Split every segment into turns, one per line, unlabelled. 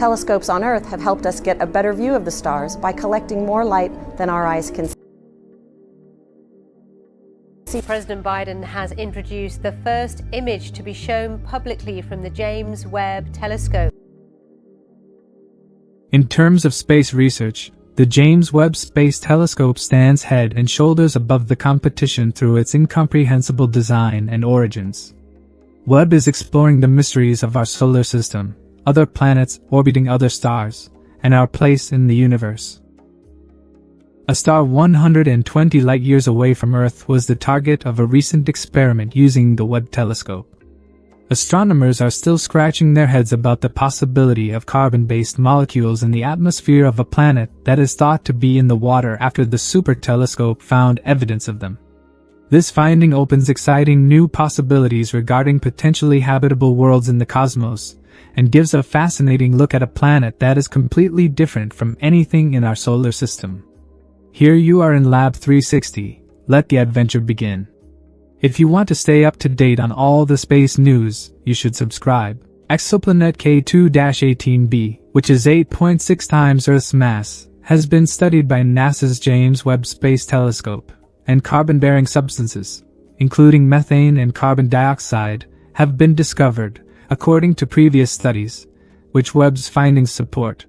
telescopes on Earth have helped us get a better view of the stars by collecting more light than our eyes can see.
President Biden has introduced the first image to be shown publicly from the James Webb Telescope.
In terms of space research, the James Webb Space Telescope stands head and shoulders above the competition through its incomprehensible design and origins. Webb is exploring the mysteries of our solar system, other planets orbiting other stars, and our place in the universe. A star 120 light-years away from Earth was the target of a recent experiment using the Webb telescope. Astronomers are still scratching their heads about the possibility of carbon-based molecules in the atmosphere of a planet that is thought to be in the water after the super telescope found evidence of them. This finding opens exciting new possibilities regarding potentially habitable worlds in the cosmos, and gives a fascinating look at a planet that is completely different from anything in our solar system. Here you are in Lab 360, let the adventure begin. If you want to stay up to date on all the space news, you should subscribe. Exoplanet K2-18b, which is 8.6 times Earth's mass, has been studied by NASA's James Webb Space Telescope, and carbon-bearing substances, including methane and carbon dioxide, have been discovered, according to previous studies, which Webb's findings support.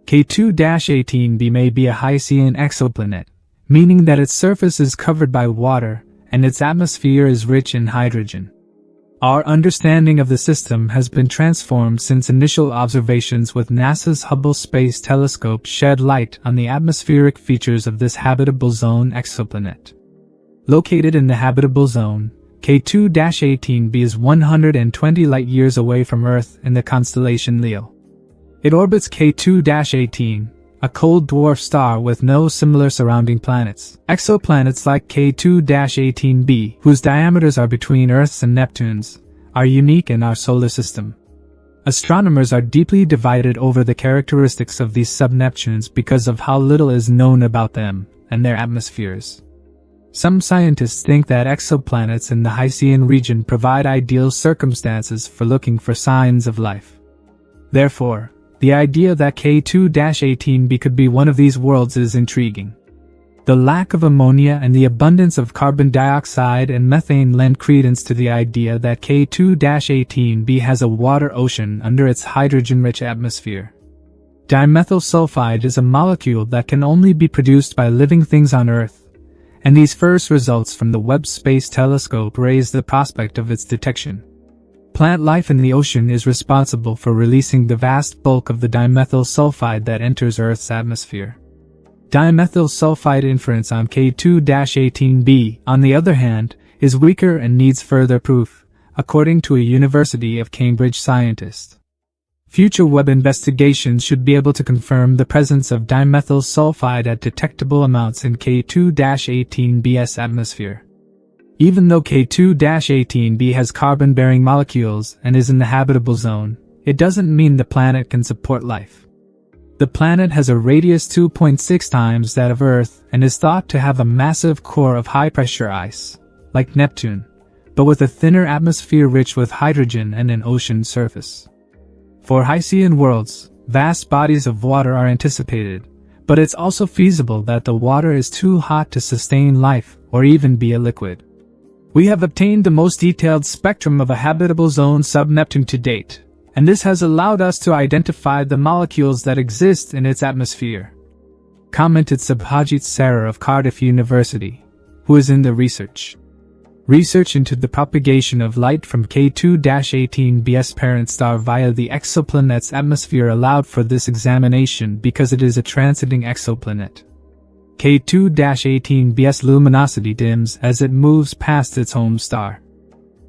K2-18b may be a Hycean exoplanet, meaning that its surface is covered by water and its atmosphere is rich in hydrogen. Our understanding of the system has been transformed since initial observations with NASA's Hubble Space Telescope shed light on the atmospheric features of this habitable zone exoplanet. Located in the habitable zone, K2-18b is 120 light-years away from Earth in the constellation Leo. It orbits K2-18, a cold dwarf star with no similar surrounding planets. Exoplanets like K2-18b, whose diameters are between Earth's and Neptune's, are unique in our solar system. Astronomers are deeply divided over the characteristics of these sub-Neptunes because of how little is known about them and their atmospheres. Some scientists think that exoplanets in the Hycean region provide ideal circumstances for looking for signs of life. Therefore, the idea that K2-18b could be one of these worlds is intriguing. The lack of ammonia and the abundance of carbon dioxide and methane lend credence to the idea that K2-18b has a water ocean under its hydrogen-rich atmosphere. Dimethyl sulfide is a molecule that can only be produced by living things on Earth, and these first results from the Webb Space Telescope raise the prospect of its detection. Plant life in the ocean is responsible for releasing the vast bulk of the dimethyl sulfide that enters Earth's atmosphere. Dimethyl sulfide inference on K2-18b, on the other hand, is weaker and needs further proof, according to a University of Cambridge scientist. Future Webb investigations should be able to confirm the presence of dimethyl sulfide at detectable amounts in K2-18b's atmosphere. Even though K2-18b has carbon-bearing molecules and is in the habitable zone, it doesn't mean the planet can support life. The planet has a radius 2.6 times that of Earth and is thought to have a massive core of high-pressure ice, like Neptune, but with a thinner atmosphere rich with hydrogen and an ocean surface. For Hycean worlds, vast bodies of water are anticipated, but it's also feasible that the water is too hot to sustain life or even be a liquid. We have obtained the most detailed spectrum of a habitable zone sub-Neptune to date, and this has allowed us to identify the molecules that exist in its atmosphere, commented Subhajit Sarar of Cardiff University, who is in the research. Research into the propagation of light from K2-18b's parent star via the exoplanet's atmosphere allowed for this examination because it is a transiting exoplanet. K2-18b's luminosity dims as it moves past its home star.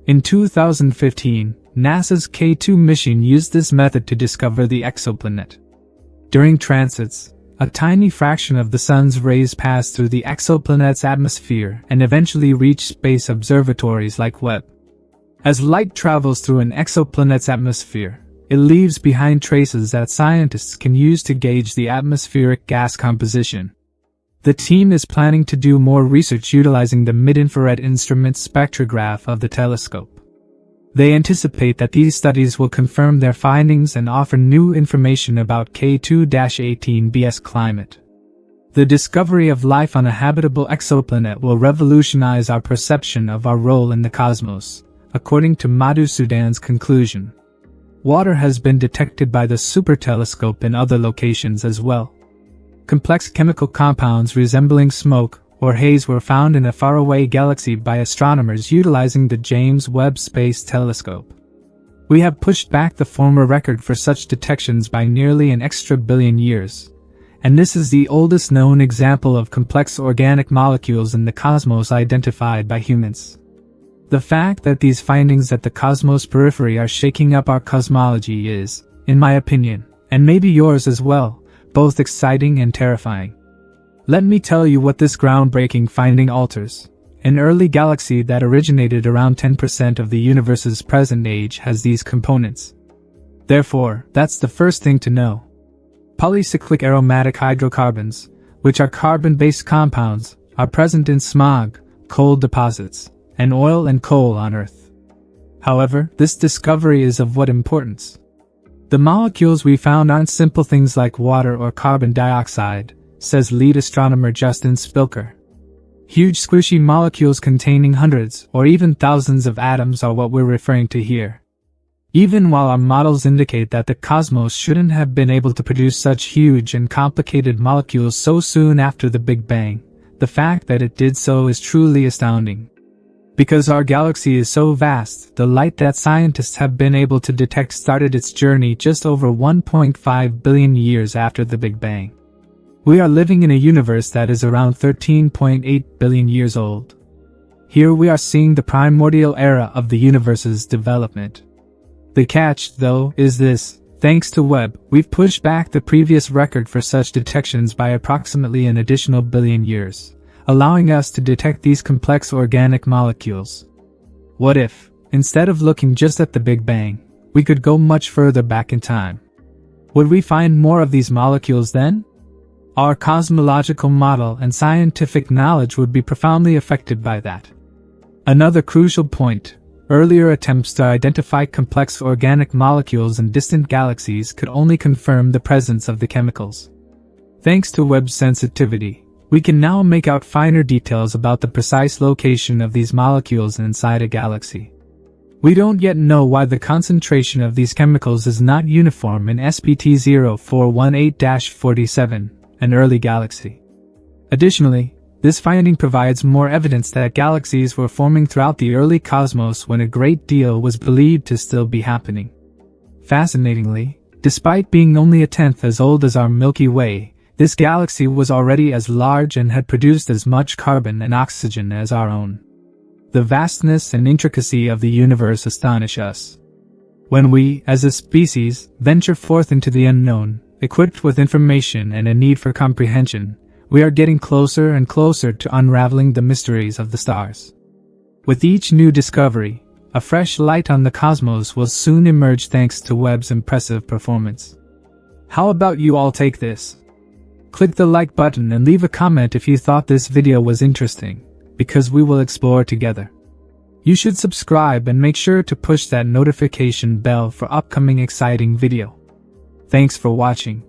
In 2015, NASA's K2 mission used this method to discover the exoplanet. During transits, a tiny fraction of the sun's rays pass through the exoplanet's atmosphere and eventually reach space observatories like Webb. As light travels through an exoplanet's atmosphere, it leaves behind traces that scientists can use to gauge the atmospheric gas composition. The team is planning to do more research utilizing the mid-infrared instrument spectrograph of the telescope. They anticipate that these studies will confirm their findings and offer new information about K2-18b's climate. The discovery of life on a habitable exoplanet will revolutionize our perception of our role in the cosmos, according to Madhusudan's conclusion. Water has been detected by the Super Telescope in other locations as well. Complex chemical compounds resembling smoke or haze were found in a faraway galaxy by astronomers utilizing the James Webb Space Telescope. We have pushed back the former record for such detections by nearly an extra billion years, and this is the oldest known example of complex organic molecules in the cosmos identified by humans. The fact that these findings at the cosmos periphery are shaking up our cosmology is, in my opinion, and maybe yours as well, both exciting and terrifying. Let me tell you what this groundbreaking finding alters. An early galaxy that originated around 10% of the universe's present age has these components. Therefore, that's the first thing to know. Polycyclic aromatic hydrocarbons, which are carbon-based compounds, are present in smog, coal deposits, and oil and coal on Earth. However, this discovery is of what importance? The molecules we found aren't simple things like water or carbon dioxide, says lead astronomer Justin Spilker. Huge squishy molecules containing hundreds or even thousands of atoms are what we're referring to here. Even while our models indicate that the cosmos shouldn't have been able to produce such huge and complicated molecules so soon after the Big Bang, the fact that it did so is truly astounding. Because our galaxy is so vast, the light that scientists have been able to detect started its journey just over 1.5 billion years after the Big Bang. We are living in a universe that is around 13.8 billion years old. Here we are seeing the primordial era of the universe's development. The catch, though, is this: thanks to Webb, we've pushed back the previous record for such detections by approximately an additional billion years, allowing us to detect these complex organic molecules. What if, instead of looking just at the Big Bang, we could go much further back in time? Would we find more of these molecules then? Our cosmological model and scientific knowledge would be profoundly affected by that. Another crucial point: earlier attempts to identify complex organic molecules in distant galaxies could only confirm the presence of the chemicals. Thanks to Webb's sensitivity, we can now make out finer details about the precise location of these molecules inside a galaxy. We don't yet know why the concentration of these chemicals is not uniform in SPT 0418-47, an early galaxy. Additionally, this finding provides more evidence that galaxies were forming throughout the early cosmos when a great deal was believed to still be happening. Fascinatingly, despite being only a tenth as old as our Milky Way, this galaxy was already as large and had produced as much carbon and oxygen as our own. The vastness and intricacy of the universe astonish us. When we, as a species, venture forth into the unknown, equipped with information and a need for comprehension, we are getting closer and closer to unraveling the mysteries of the stars. With each new discovery, a fresh light on the cosmos will soon emerge thanks to Webb's impressive performance. How about you all take this? Click the like button and leave a comment if you thought this video was interesting, because we will explore together. You should subscribe and make sure to push that notification bell for upcoming exciting video. Thanks for watching.